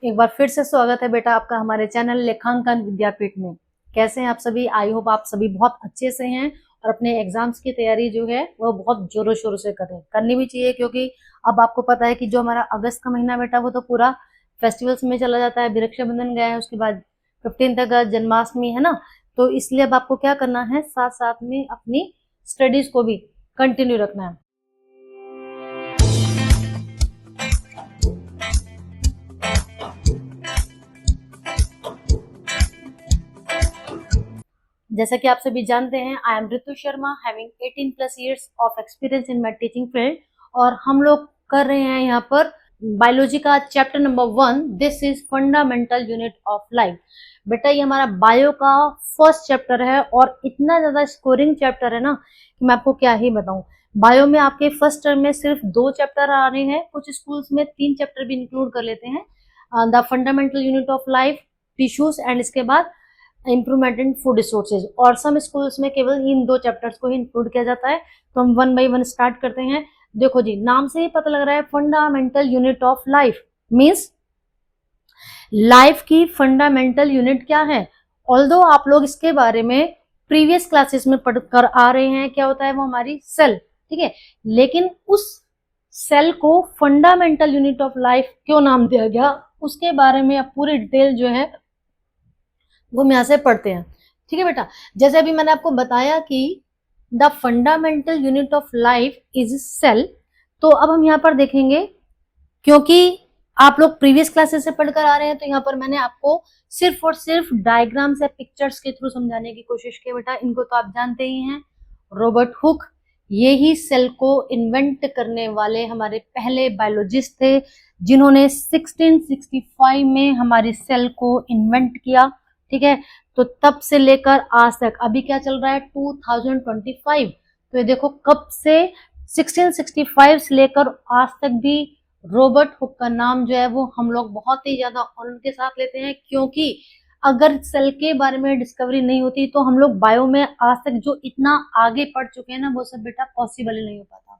एक बार फिर से स्वागत है बेटा आपका हमारे चैनल लेखांकन विद्यापीठ में। कैसे हैं आप सभी? आई होप आप सभी बहुत अच्छे से हैं और अपने एग्जाम्स की तैयारी जो है वो बहुत जोरों शोरों से करें, करनी भी चाहिए, क्योंकि अब आपको पता है कि जो हमारा अगस्त का महीना बेटा वो तो पूरा फेस्टिवल्स में चला जाता है। रक्षाबंधन गया है, उसके बाद 15 अगस्त जन्माष्टमी है ना, तो इसलिए अब आपको क्या करना है, साथ साथ में अपनी स्टडीज को भी कंटिन्यू रखना है। जैसा कि आप सभी जानते हैं, I am Ritu Sharma, having 18+ years of experience in my teaching field, और हम लोग कर रहे हैं यहाँ पर बायोलॉजी का chapter number 1, this is fundamental unit of life. बेटा ये हमारा बायो का फर्स्ट चैप्टर है और इतना ज्यादा स्कोरिंग चैप्टर है ना कि मैं आपको क्या ही बताऊं। बायो में आपके फर्स्ट टर्म में सिर्फ 2 चैप्टर आ रहे हैं, कुछ स्कूल्स में 3 चैप्टर भी इंक्लूड कर लेते हैं, the fundamental unit of life, tissues and इसके बाद इम्प्रूवमेंट इन फूड रिसोर्सेज, और सम स्कूल्स में केवल इन 2 चैप्टर्स को ही इंक्लूड किया जाता है। तो हम 1 बाय 1 स्टार्ट करते हैं। देखो जी, नाम से ही पता लग रहा है fundamental unit of life means life की फंडामेंटल यूनिट क्या है। ऑल्दो आप लोग इसके बारे में प्रीवियस क्लासेस में पढ़कर आ रहे हैं, क्या होता है वो हमारी सेल, ठीक है, लेकिन उस सेल को फंडामेंटल यूनिट ऑफ लाइफ क्यों नाम दिया गया उसके बारे में अब पूरी डिटेल जो है वो हम यहाँ से पढ़ते हैं। ठीक है बेटा, जैसे अभी मैंने आपको बताया कि the fundamental unit of life is cell, तो अब हम यहाँ पर देखेंगे, क्योंकि आप लोग प्रीवियस क्लासेस से पढ़कर आ रहे हैं, तो यहाँ पर मैंने आपको सिर्फ और सिर्फ डायग्राम्स या पिक्चर्स के थ्रू समझाने की कोशिश की। बेटा इनको तो आप जानते ही हैं, रॉबर्ट हुक, ये ही सेल को इन्वेंट करने वाले हमारे पहले बायोलॉजिस्ट थे, जिन्होंने 1665 में हमारी सेल को इन्वेंट किया। ठीक है, तो तब से लेकर आज तक, अभी क्या चल रहा है 2025, तो ये देखो कब से 1665 से लेकर आज तक भी रॉबर्ट हुक का नाम जो है वो हम लोग बहुत ही ज्यादा ऑनर के साथ लेते हैं, क्योंकि अगर सेल के बारे में डिस्कवरी नहीं होती तो हम लोग बायो में आज तक जो इतना आगे बढ़ चुके हैं ना, वो सब बेटा पॉसिबल ही नहीं हो पाता।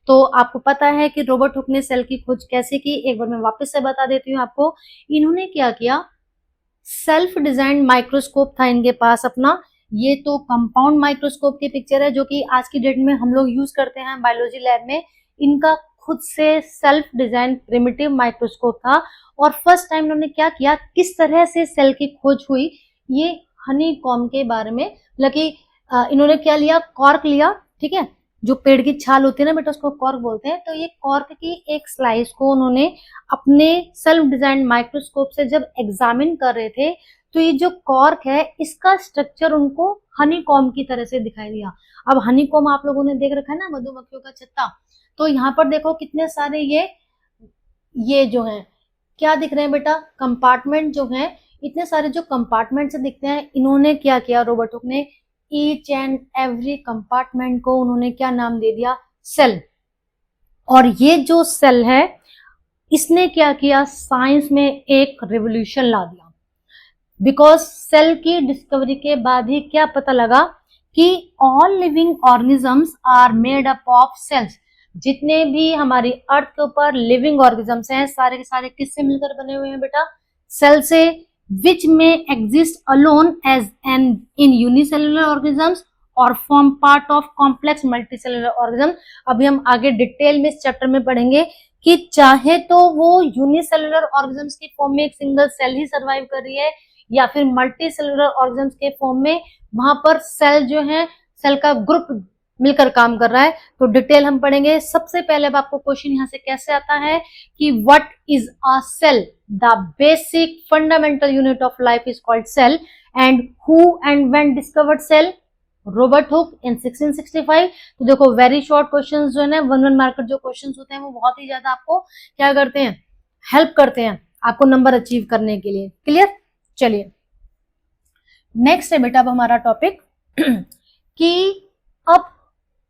तो आपको पता है कि रॉबर्ट हुक ने सेल की खोज कैसे की, एक बार मैं वापस से बता देती हूँ आपको। इन्होंने क्या किया, सेल्फ डिजाइन माइक्रोस्कोप था इनके पास अपना, ये तो कंपाउंड माइक्रोस्कोप की पिक्चर है जो कि आज की डेट में हम लोग यूज करते हैं बायोलॉजी लैब में। इनका खुद से सेल्फ डिजाइन प्रिमिटिव माइक्रोस्कोप था, और फर्स्ट टाइम इन्होंने क्या किया, किस तरह से सेल की खोज हुई, ये हनी कॉम के बारे में, लकी इन्होंने क्या लिया, कॉर्क लिया, ठीक है, जो पेड़ की छाल होती है ना बेटा उसको कॉर्क बोलते हैं, तो ये कॉर्क की एक स्लाइस को उन्होंने अपने सेल्फ डिजाइन माइक्रोस्कोप से जब एग्जामिन कर रहे थे, तो ये जो कॉर्क है इसका स्ट्रक्चर उनको हनी कॉम की तरह से दिखाई दिया। अब हनी कॉम आप लोगों ने देख रखा है ना, मधुमक्खियों का छत्ता, तो यहाँ पर देखो कितने सारे ये जो है क्या दिख रहे हैं बेटा, कंपार्टमेंट जो है, इतने सारे जो कंपार्टमेंट से दिखते हैं, इन्होंने क्या किया, रॉबर्ट हुक ने ईच एंड एवरी कंपार्टमेंट को उन्होंने क्या नाम दे दिया, सेल। और ये जो सेल है इसने क्या किया, साइंस में एक रिवोल्यूशन ला दिया, बिकॉज सेल की डिस्कवरी के बाद ही क्या पता लगा कि all living organisms are made up of cells. जितने भी हमारी अर्थ के ऊपर लिविंग ऑर्गेनिजम्स हैं सारे के सारे किससे मिलकर बने हुए हैं बेटा, सेल से, which may exist alone as an in unicellular organisms or form part of complex multicellular organism। अभी हम आगे डिटेल में इस चैप्टर में पढ़ेंगे कि चाहे तो वो यूनिसेलुलर ऑर्गेनिजम्स की फॉर्म में एक सिंगल सेल ही सर्वाइव कर रही है, या फिर मल्टी सेलुलर ऑर्गेनिजम्स के फॉर्म में वहां पर सेल जो है, सेल का ग्रुप मिलकर काम कर रहा है। तो डिटेल हम पढ़ेंगे। सबसे पहले अब आपको क्वेश्चन यहाँ से कैसे आता है कि what is a cell, the basic fundamental unit of life is called cell, and who and when discovered cell, Robert Hooke in 1665। तो देखो वेरी शॉर्ट क्वेश्चंस जो है ना, 1 मार्कर जो क्वेश्चंस होते हैं वो बहुत ही ज्यादा आपको क्या करते हैं, हेल्प करते हैं आपको नंबर अचीव करने के लिए। क्लियर, चलिए नेक्स्ट है बेटा अब हमारा टॉपिक कि अब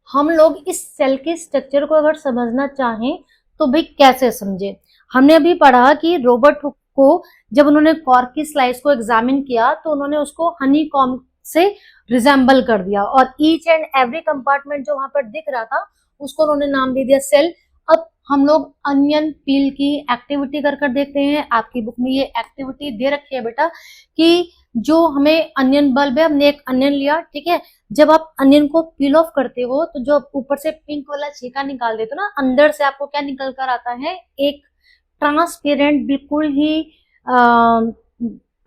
हम लोग इस सेल के स्ट्रक्चर को अगर समझना चाहें तो भाई कैसे समझे। हमने अभी पढ़ा कि रॉबर्ट हुक को जब उन्होंने कॉर्क की स्लाइस को एग्जामिन किया तो उन्होंने उसको हनी कॉम से रिजेंबल कर दिया, और ईच एंड एवरी कंपार्टमेंट जो वहां पर दिख रहा था उसको उन्होंने नाम दे दिया सेल। अब हम लोग अनियन पील की एक्टिविटी कर कर देखते हैं। आपकी बुक में ये एक्टिविटी दे रखी है बेटा कि जो हमें अनियन बल्ब है, हमने एक अनियन लिया, ठीक है। जब आप अनियन को पील ऑफ करते हो तो जो ऊपर से पिंक वाला छिलका निकाल देते हो ना, अंदर से आपको क्या निकल कर आता है, एक ट्रांसपेरेंट बिल्कुल ही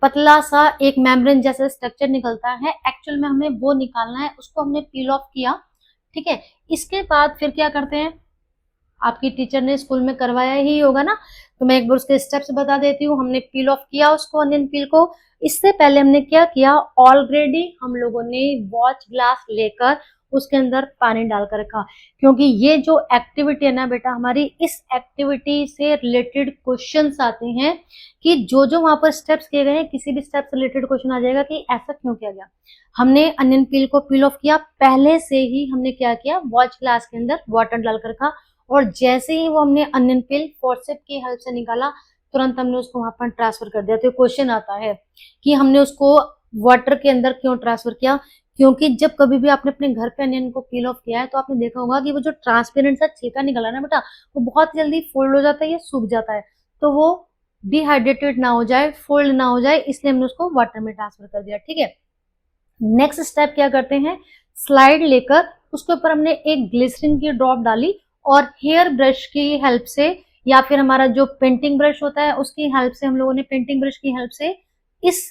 पतला सा एक मेम्ब्रेन जैसा स्ट्रक्चर निकलता है। एक्चुअल में हमें वो निकालना है, उसको हमने पील ऑफ किया, ठीक है। इसके बाद फिर क्या करते हैं, आपकी टीचर ने स्कूल में करवाया ही होगा ना, तो मैं एक बार उसके स्टेप्स बता देती हूँ। हमने पील ऑफ किया उसको, अनियन पील को। इससे पहले हमने क्या किया, ऑलरेडी हम लोगों ने वॉच ग्लास लेकर उसके अंदर पानी डालकर रखा, क्योंकि ये जो एक्टिविटी है ना बेटा हमारी, इस एक्टिविटी से रिलेटेड क्वेश्चंस आते हैं कि जो जो वहां पर स्टेप्स किए गए हैं, किसी भी स्टेप से रिलेटेड क्वेश्चन आ जाएगा कि ऐसा क्यों किया गया। हमने अनियन पील को पील ऑफ किया, पहले से ही हमने क्या किया, वॉच ग्लास के अंदर वाटर डालकर रखा, और जैसे ही वो हमने अनियन पील फोर्सेप की हेल्प से निकाला, तुरंत हमने उसको वहां पर ट्रांसफर कर दिया। तो क्वेश्चन आता है कि हमने उसको वाटर के अंदर क्यों ट्रांसफर किया, क्योंकि जब कभी भी आपने अपने घर पे अनियन को पील ऑफ किया है तो आपने देखा होगा कि वो जो ट्रांसपेरेंट सा छिलका निकला ना बेटा, वो बहुत जल्दी फोल्ड हो जाता है या सूख जाता है, तो वो डिहाइड्रेटेड ना हो जाए, फोल्ड ना हो जाए, इसलिए हमने उसको वाटर में ट्रांसफर कर दिया, ठीक है। नेक्स्ट स्टेप क्या करते हैं, स्लाइड लेकर उसके ऊपर हमने एक ग्लिसरीन की ड्रॉप डाली, और हेयर ब्रश की हेल्प से या फिर हमारा जो पेंटिंग ब्रश होता है उसकी हेल्प से, हम लोगों ने पेंटिंग ब्रश की हेल्प से इस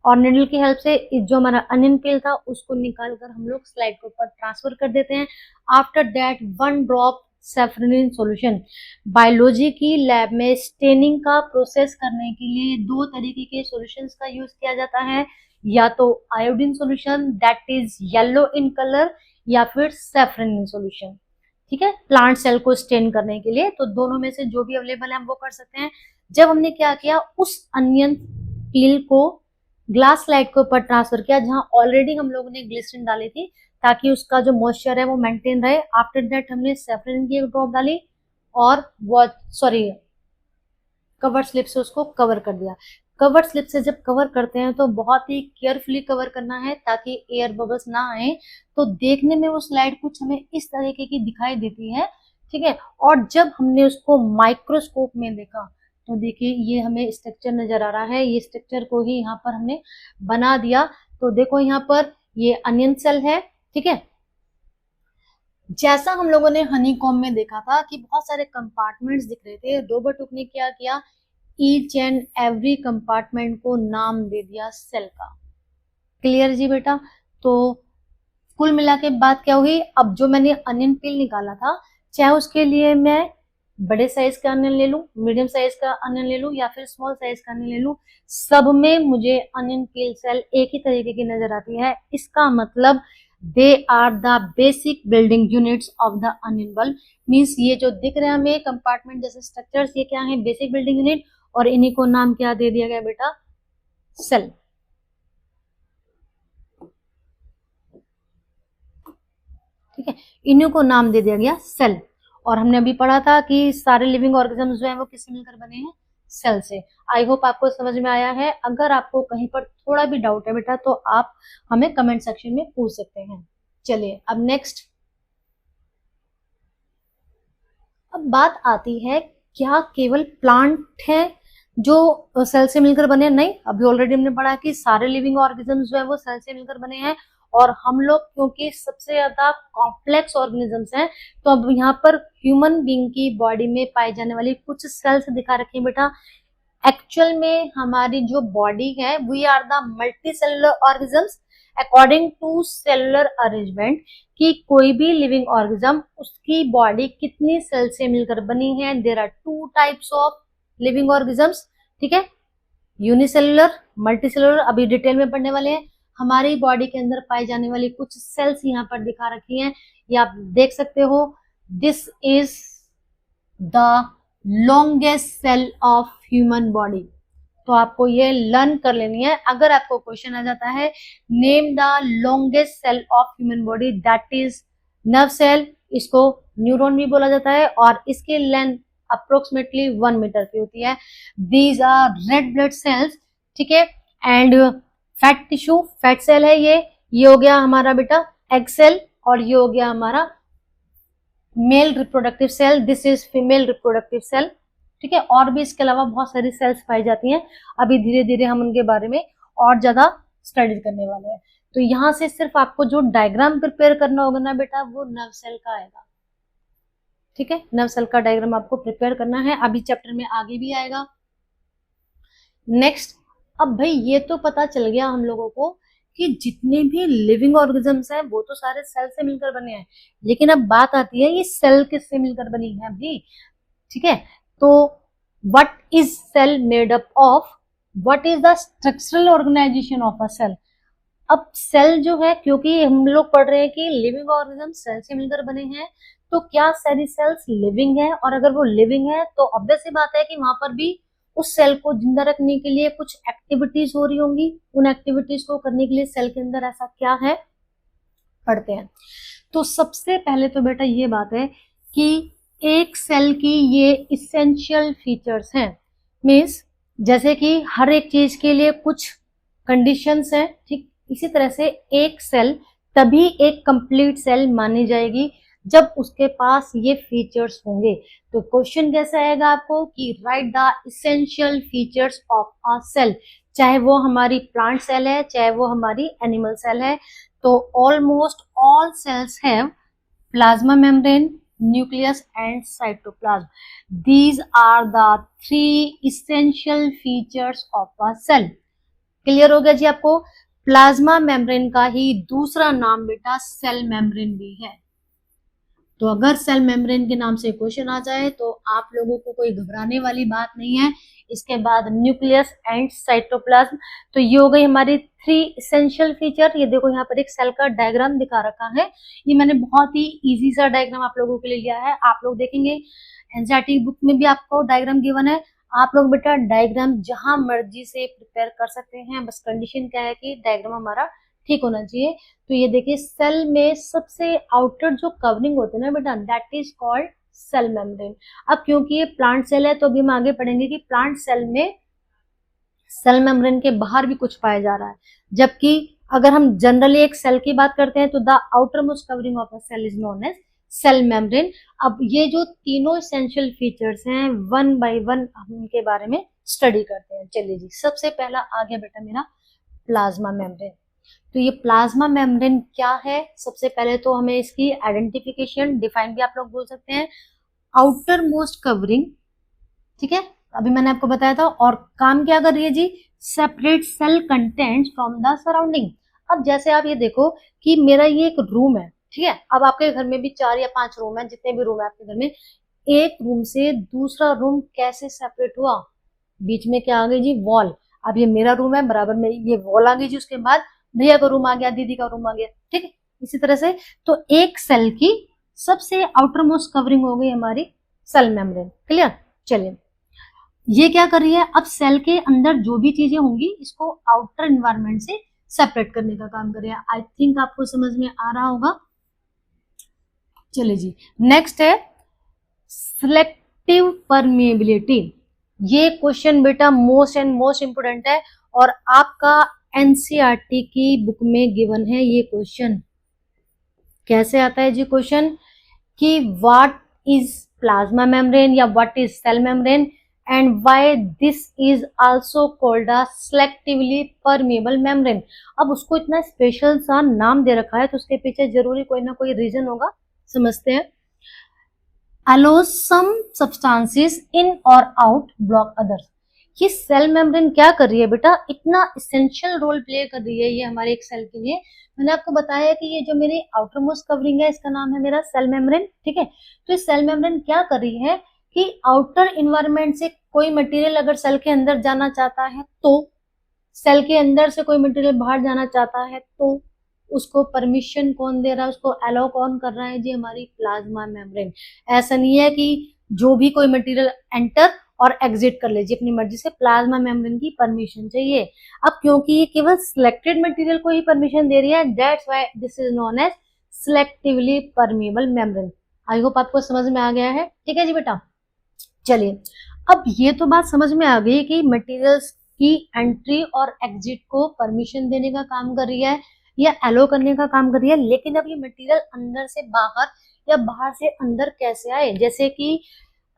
और निडल की हेल्प से जो हमारा अनियन पील था उसको निकाल कर हम लोग स्लाइड के ऊपर ट्रांसफर कर देते हैं। After that 1 drop safranin solution. Biology की लैब में स्टेनिंग का प्रोसेस करने के लिए 2 तरीके के सॉल्यूशंस का यूज किया जाता है, या तो iodine solution that is yellow in colour, या फिर सेफ्रोनिन सॉल्यूशन, ठीक है, प्लांट सेल को स्टेन करने के लिए। तो दोनों में से जो भी अवेलेबल है हम वो कर सकते हैं। जब हमने क्या किया, उस अनियन पील को ग्लास स्लाइड के ऊपर ट्रांसफर किया जहां ऑलरेडी हम लोगों ने ग्लिसरीन डाली थी, ताकि उसका जो मॉइस्चर है वो मेंटेन रहे। आफ्टर दैट हमने सेफ्रोनिन की एक ड्रॉप डाली और वो कवर स्लिप से उसको कवर कर दिया। कवर स्लिप से जब कवर करते हैं तो बहुत ही केयरफुली कवर करना है ताकि एयर बबल्स ना आए। तो देखने में वो स्लाइड कुछ हमें इस तरीके की दिखाई देती है, ठीक है। और जब हमने उसको माइक्रोस्कोप में देखा तो देखिए ये हमें स्ट्रक्चर नजर आ रहा है, ये स्ट्रक्चर को ही यहाँ पर हमने बना दिया। तो देखो यहाँ पर ये अनियन सेल है, ठीक है। जैसा हम लोगों ने हनीकॉम्ब में देखा था कि बहुत सारे कंपार्टमेंट्स दिख रहे थे, रोबोट ने क्या किया, ईच एंड एवरी कंपार्टमेंट को नाम दे दिया सेल का। क्लियर जी बेटा। तो कुल मिला के बात क्या हुई, अब जो मैंने अनियन पील निकाला था, चाहे उसके लिए मैं बड़े साइज का अनियन ले लूं, मीडियम साइज का अनियन ले लूं, या फिर स्मॉल साइज का अनियन ले लूं, सब में मुझे अनियन पील सेल एक ही तरीके की नजर आती है। इसका मतलब they are the basic building units of the onion bulb. Means ये जो दिख रहे हैं हमें कंपार्टमेंट जैसे स्ट्रक्चर्स, ये क्या है, बेसिक बिल्डिंग यूनिट, और इन्हीं को नाम क्या दे दिया गया बेटा, सेल। ठीक है, इन्हीं को नाम दे दिया गया सेल। और हमने अभी पढ़ा था कि सारे लिविंग ऑर्गेनिज्म जो है वो किससे मिलकर बने हैं, सेल से। आई होप आपको समझ में आया है। अगर आपको कहीं पर थोड़ा भी डाउट है बेटा तो आप हमें कमेंट सेक्शन में पूछ सकते हैं। चलिए अब नेक्स्ट, अब बात आती है, क्या केवल प्लांट है जो सेल से मिलकर बने हैं? नहीं, अभी ऑलरेडी हमने पढ़ा कि सारे लिविंग ऑर्गेनिजम्स जो है वो सेल से मिलकर बने हैं। और हम लोग क्योंकि सबसे ज्यादा कॉम्प्लेक्स ऑर्गेनिजम्स हैं, तो अब यहाँ पर ह्यूमन बीइंग की बॉडी में पाई जाने वाली कुछ सेल्स दिखा रखी है बेटा। एक्चुअल में हमारी जो बॉडी है, we are the multi cellular organisms according to cellular arrangement, कि कोई भी लिविंग ऑर्गेनिज्म उसकी बॉडी कितनी सेल से मिलकर बनी है। There are 2 types of living organisms, ठीक है, यूनिसेलुलर, मल्टीसेलुलर, अभी डिटेल में पढ़ने वाले हैं। हमारी बॉडी के अंदर पाई जाने वाली कुछ सेल्स यहाँ पर दिखा रखी हैं, ये आप देख सकते हो। This is the longest cell of human body. तो आपको ये लर्न कर लेनी है। अगर आपको क्वेश्चन आ जाता है name the longest cell of human body, that is nerve cell, इसको न्यूरॉन भी बोला जाता है, और इसकी लेंथ अप्रोक्सीमेटली 1 मीटर की होती है। These are red blood cells, ठीक है। And fat tissue, fat cell है ये हो गया हमारा बेटा एग सेल, और ये हो गया हमारा male reproductive cell, this is female reproductive cell, ठीक है। और भी इसके अलावा बहुत सारी सेल्स पाई जाती हैं, अभी धीरे धीरे हम उनके बारे में और ज्यादा स्टडी करने वाले हैं। तो यहाँ से सिर्फ आपको जो डायग्राम प्रिपेयर करना होगा ना बेटा, वो नर्व सेल का आएगा, ठीक है। नर्व सेल का डायग्राम आपको प्रिपेयर करना है, अभी चैप्टर में आगे भी आएगा। नेक्स्ट, अब भाई ये तो पता चल गया हम लोगों को कि जितने भी लिविंग ऑर्गेनिजम्स हैं वो तो सारे सेल से मिलकर बने हैं, लेकिन अब बात आती है ये सेल किससे मिलकर बनी है अभी, ठीक है। तो what is cell made up of, what is the structural organisation of a cell. अब सेल जो है, क्योंकि हम लोग पढ़ रहे हैं कि लिविंग ऑर्गेनिज्म सेल से मिलकर बने हैं, तो क्या सारी सेल्स लिविंग है, और अगर वो लिविंग है तो ऑब्वियस सी बात है कि वहां पर भी उस सेल को जिंदा रखने के लिए कुछ एक्टिविटीज हो रही होंगी। उन एक्टिविटीज को करने के लिए सेल के अंदर ऐसा क्या है, पढ़ते हैं। तो सबसे पहले तो बेटा ये बात है कि एक सेल की ये इसेंशियल फीचर्स हैं, मीन्स जैसे कि हर एक चीज के लिए कुछ कंडीशंस हैं, ठीक इसी तरह से एक सेल तभी एक कंप्लीट सेल मानी जाएगी जब उसके पास ये फीचर्स होंगे। तो क्वेश्चन कैसा आएगा आपको कि write the essential features of a cell, चाहे वो हमारी प्लांट सेल है चाहे वो हमारी एनिमल सेल है। तो almost all cells have plasma membrane, nucleus and cytoplasm. These are the 3 essential features of a cell. Clear हो गया जी आपको। प्लाज्मा मेम्ब्रेन का ही दूसरा नाम बेटा सेल मेम्ब्रेन भी है। तो अगर सेल मेम्ब्रेन के नाम से क्वेश्चन आ जाए तो आप लोगों को कोई घबराने वाली बात नहीं है। इसके बाद न्यूक्लियस एंड साइटोप्लाज्म, तो ये हो गई हमारी 3 इसेंशियल फीचर। ये देखो यहाँ पर एक सेल का डायग्राम दिखा रखा है, ये मैंने बहुत ही इजी सा डायग्राम आप लोगों के लिए लिया है। आप लोग देखेंगे एनसीईआरटी बुक में भी आपको डायग्राम गिवन है, आप लोग बेटा डायग्राम जहां मर्जी से प्रिपेयर कर सकते हैं, बस कंडीशन क्या है कि डायग्राम हमारा ठीक होना चाहिए। तो ये देखिए सेल में सबसे आउटर जो कवरिंग होती है ना बेटा, that is called cell membrane. अब क्योंकि ये प्लांट सेल है तो अभी हम आगे पढ़ेंगे कि प्लांट सेल में सेल मेम्ब्रेन के बाहर भी कुछ पाया जा रहा है, जबकि अगर हम जनरली एक सेल की बात करते हैं तो the outermost covering of a cell is known as cell membrane. अब ये जो तीनों एसेंशियल फीचर्स हैं वन बाय वन हम उनके बारे में स्टडी करते हैं। चलिए जी, सबसे पहला आ गया बेटा मेरा प्लाज्मा मेम्ब्रेन। तो ये प्लाज्मा मेम्ब्रेन क्या है, सबसे पहले तो हमें इसकी आइडेंटिफिकेशन, डिफाइन भी आप लोग बोल सकते हैं, आउटर मोस्ट कवरिंग, ठीक है अभी मैंने आपको बताया था। और काम क्या कर रही है जी, separate cell contents from the surrounding. अब जैसे आप ये देखो कि मेरा ये एक रूम है, ठीक है। अब आपके घर में भी 4 या 5 रूम है, जितने भी रूम है आपके घर में, एक रूम से दूसरा रूम कैसे सेपरेट हुआ, बीच में क्या आ गई जी, वॉल। अब ये मेरा रूम है, बराबर में ये वॉल आ गई जी, उसके बाद भैया का रूम आ गया, दीदी का रूम आ गया, ठीक है। इसी तरह से तो एक सेल की सबसे आउटर मोस्ट कवरिंग हो गई हमारी सेल मेम्ब्रेन। क्लियर। चलिए ये क्या कर रही है, अब सेल के अंदर जो भी चीजें होंगी इसको आउटर एनवायरनमेंट से सेपरेट करने का काम कर रही है। आई थिंक आपको समझ में आ रहा होगा। चलिए जी, नेक्स्ट है सिलेक्टिव परमेबिलिटी। ये क्वेश्चन बेटा मोस्ट एंड मोस्ट इंपोर्टेंट है और आपका एनसीईआरटी की बुक में गिवन है ये क्वेश्चन। कैसे आता है जी क्वेश्चन कि व्हाट इज प्लाज्मा मेम्ब्रेन या what is cell membrane and why this is also called a selectively permeable membrane. अब उसको इतना स्पेशल सा नाम दे रखा है तो उसके पीछे जरूरी कोई ना कोई रीजन होगा, समझते हैं। allows some substances in or out block others। ये सेल मेम्ब्रेन क्या कर रही है बेटा, इतना इसेंशियल रोल प्ले कर रही है ये हमारे एक सेल के लिए। मैंने आपको बताया कि ये जो मेरी आउटर मोस्ट कवरिंग है इसका नाम है मेरा सेल मेम्ब्रेन, ठीक है। तो इस सेल मेम्ब्रेन क्या कर रही है कि आउटर इन्वायरमेंट से कोई मटेरियल अगर सेल के अंदर जाना चाहता है तो, सेल के अंदर से कोई मटेरियल बाहर जाना चाहता है तो उसको परमिशन कौन दे रहा है, उसको अलाउ कौन कर रहा है जी, हमारी प्लाज्मा मेम्ब्रेन। ऐसा नहीं है कि जो भी कोई मटेरियल एंटर और एग्जिट कर लीजिए अपनी मर्जी से, प्लाज्मा मेम्ब्रेन की परमिशन चाहिए। अब क्योंकि ये केवल सिलेक्टेड मटेरियल को ही परमिशन दे रही है, that's why this is known as selectively permeable membrane. I hope आपको समझ में आ गया है, ठीक है जी बेटा। चलिए अब ये तो बात समझ में आ गई कि मटेरियल्स की एंट्री और एग्जिट को परमिशन देने का काम कर रही है या एलो करने का काम कर रही है, लेकिन अब ये मटेरियल अंदर से बाहर या बाहर से अंदर कैसे आए। जैसे कि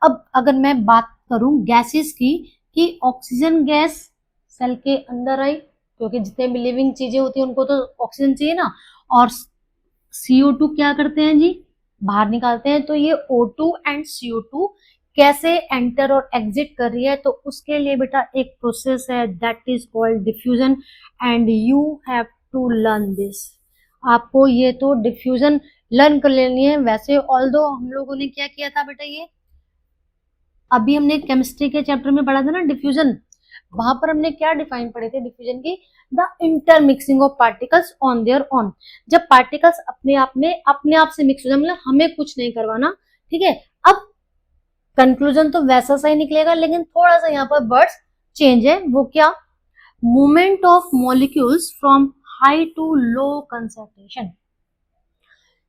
अब अगर मैं बात करूं गैसेस की, कि ऑक्सीजन गैस सेल के अंदर आई, क्योंकि जितने भी लिविंग चीजें होती हैं उनको तो ऑक्सीजन चाहिए ना, और CO2 क्या करते हैं जी, बाहर निकालते हैं। तो ये O2 एंड CO2 कैसे एंटर और एग्जिट कर रही है, तो उसके लिए बेटा एक प्रोसेस है that is called diffusion, and you have to learn this. आपको ये तो डिफ्यूजन लर्न कर लेनी है। वैसे ऑल्दो हम लोगों ने क्या किया था बेटा, ये अभी हमने केमिस्ट्री के चैप्टर में पढ़ा था ना डिफ्यूजन, वहां पर हमने क्या डिफाइन पढ़े थे डिफ्यूजन की, the intermixing of particles on their own. जब पार्टिकल्स अपने आप से मिक्स हो जाए, मतलब हमें कुछ नहीं करवाना, ठीक है। अब कंक्लूजन तो वैसा सा ही निकलेगा, लेकिन थोड़ा सा यहाँ पर वर्ड्स चेंज है। वो क्या, movement of molecules from high to low concentration.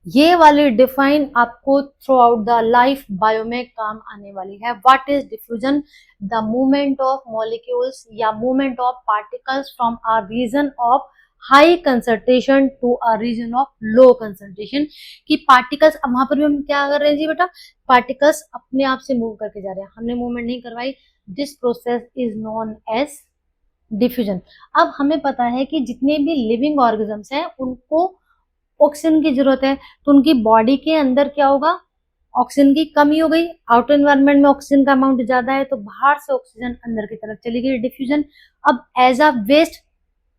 ये वाली डिफाइन आपको throughout the life bio में काम आने वाली है। What is diffusion, the movement of molecules या movement of particles from a region of high concentration to a region of low concentration. कि पार्टिकल्स, अब वहां पर भी हम क्या कर रहे हैं जी बेटा, पार्टिकल्स अपने आप से मूव करके जा रहे हैं, हमने मूवमेंट नहीं करवाई। This process is known as diffusion. अब हमें पता है कि जितने भी लिविंग ऑर्गेनिजम्स हैं उनको ऑक्सीजन की जरूरत है, तो उनकी बॉडी के अंदर क्या होगा, ऑक्सीजन की कमी हो गई। आउटर एनवायरनमेंट में ऑक्सीजन का अमाउंट ज्यादा है, तो बाहर से ऑक्सीजन अंदर की तरफ चली गई, डिफ्यूजन। अब as a waste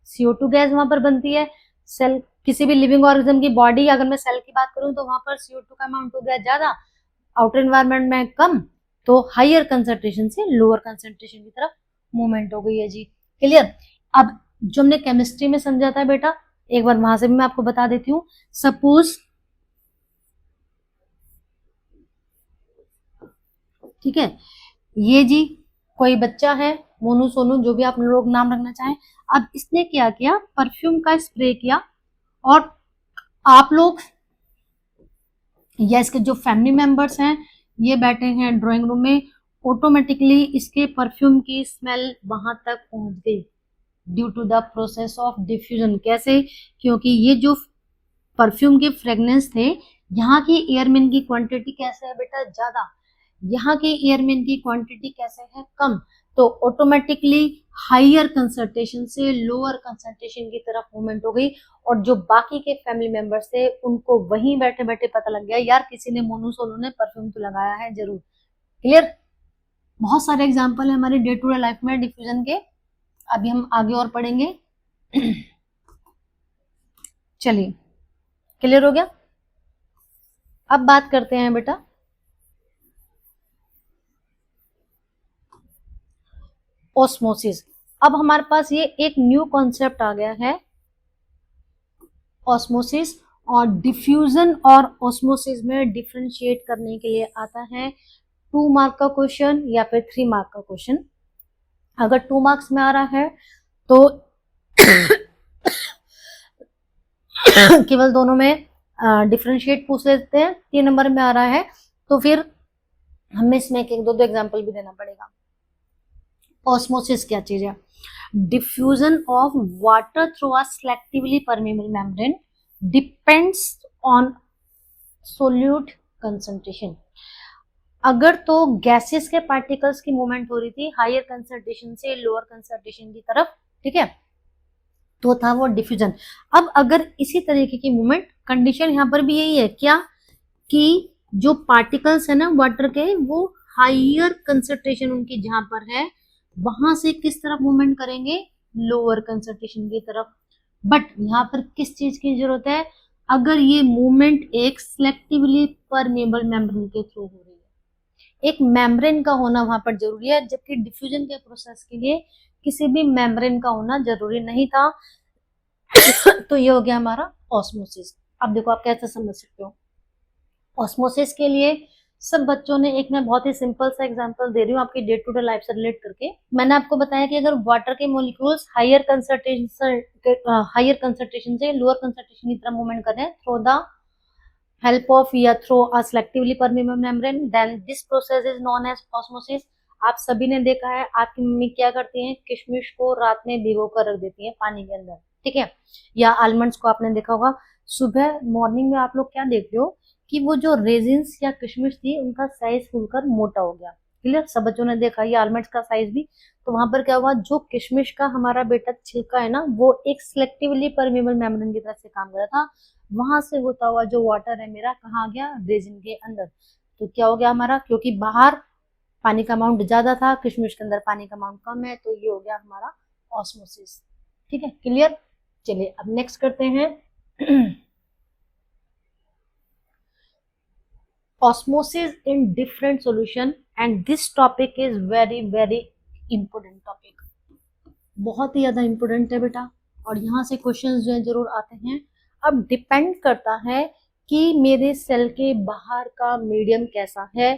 CO2 gas वहां पर बनती है। सेल, किसी भी लिविंग ऑर्गेनिज्म की बॉडी, अगर मैं सेल की बात करूं तो वहां पर CO2 का अमाउंट हो गया ज्यादा, आउटर एनवायरनमेंट में कम, तो हाइयर कंसंट्रेशन से लोअर कंसंट्रेशन की तरफ मूवमेंट हो गई है जी। क्लियर। अब जो हमने केमिस्ट्री में समझा था बेटा, एक बार वहां से भी मैं आपको बता देती हूँ। सपोज, ठीक है, ये जी कोई बच्चा है, मोनू सोनू जो भी आप लोग नाम रखना चाहें। अब इसने क्या किया, परफ्यूम का स्प्रे किया, और आप लोग या इसके जो फैमिली मेंबर्स हैं ये बैठे हैं ड्राइंग रूम में, ऑटोमेटिकली इसके परफ्यूम की स्मेल वहां तक पहुंच गई due to the process of diffusion. कैसे, क्योंकि ये जो परफ्यूम के फ्रेग्रेंस थे, यहाँ की एयरमेन की क्वांटिटी कैसे है बेटा, ज्यादा, यहाँ के एयरमेन की क्वांटिटी कैसे है, कम। तो ऑटोमेटिकली हाइयर कंसंट्रेशन से लोअर कंसंट्रेशन की तरफ मूवमेंट हो गई, और जो बाकी के फैमिली मेंबर्स थे उनको वहीं बैठे बैठे पता लग गया, यार किसी ने, मोनू सोनू ने परफ्यूम तो लगाया है जरूर। क्लियर। बहुत सारे एग्जाम्पल है हमारे डे टू डे लाइफ में डिफ्यूजन के, अभी हम आगे और पढ़ेंगे। चलिए, क्लियर हो गया। अब बात करते हैं बेटा ऑस्मोसिस। अब हमारे पास ये एक न्यू कॉन्सेप्ट आ गया है ऑस्मोसिस, और डिफ्यूजन और ऑस्मोसिस में डिफरेंशिएट करने के लिए आता है 2 मार्क का क्वेश्चन या फिर 3 मार्क का क्वेश्चन। अगर 2 मार्क्स में आ रहा है तो केवल दोनों में डिफरेंशिएट पूछ लेते हैं। 3 नंबर में आ रहा है तो फिर हमें इसमें एक दो एग्जाम्पल भी देना पड़ेगा। ऑस्मोसिस क्या चीज है, diffusion of water through a selectively permeable membrane depends on solute concentration. अगर तो गैसेस के पार्टिकल्स की मूवमेंट हो रही थी हायर कंसंट्रेशन से लोअर कंसंट्रेशन की तरफ, ठीक है, तो था वो डिफ्यूजन। अब अगर इसी तरीके की मूवमेंट, कंडीशन यहाँ पर भी यही है क्या, कि जो पार्टिकल्स है ना वाटर के, वो हाइयर कंसंट्रेशन उनकी जहां पर है वहां से किस तरफ मूवमेंट करेंगे, लोअर कंसंट्रेशन की तरफ। बट यहाँ पर किस चीज की जरूरत है, अगर ये मूवमेंट एक सिलेक्टिवली परमेबल मेम्ब्रेन के थ्रू हो रही है, एक मेम्ब्रेन का होना वहां पर जरूरी है, जबकि डिफ्यूजन के प्रोसेस के लिए किसी भी मेम्ब्रेन का होना जरूरी नहीं था। तो ये हो गया हमारा ऑस्मोसिस। अब देखो आप कैसे समझ सकते हो ऑस्मोसिस के लिए। सब बच्चों ने, एक मैं बहुत ही सिंपल सा एग्जांपल दे रही हूँ आपकी डे टू डे लाइफ से रिलेट करके। मैंने आपको बताया कि अगर वाटर के मॉलिक्यूल्स हाइयर कंसंट्रेशन से लोअर कंसंट्रेशन की तरफ मूवमेंट कर रहे हैं थ्रू द हेल्प ऑफ या through a selectively permeable membrane, then this process is known as osmosis. आप सभी ने देखा है आपकी मम्मी क्या करती हैं, किशमिश को रात में भिगो कर रख देती है पानी के अंदर, ठीक है, या आलमंड्स को आपने देखा होगा। सुबह मॉर्निंग में आप लोग क्या देखते हो कि वो जो रेजिन्स या किशमिश थी उनका साइज खुलकर मोटा हो गया। क्लियर, सब बच्चों ने देखा ये आलमंड्स का साइज भी। तो वहां पर क्या हुआ, जो किशमिश का हमारा बेटा छिलका है ना, वो एक सिलेक्टिवली परमेबल मेम्ब्रेन की तरह से काम कर रहा था। वहां से होता हुआ जो वाटर है मेरा कहाँ गया, रेजिन के अंदर। तो क्या हो गया हमारा, क्योंकि बाहर पानी का अमाउंट ज्यादा था, किशमिश के अंदर पानी का अमाउंट कम है, तो ये हो गया हमारा ऑस्मोसिस। ठीक है, क्लियर। चलिए अब नेक्स्ट करते हैं osmosis in different solution, and this topic is very important topic, बहुत ही ज्यादा इंपोर्टेंट है बेटा। और यहाँ से क्वेश्चंस जो है जरूर आते हैं। अब डिपेंड करता है कि मेरे सेल के बाहर का मीडियम कैसा है,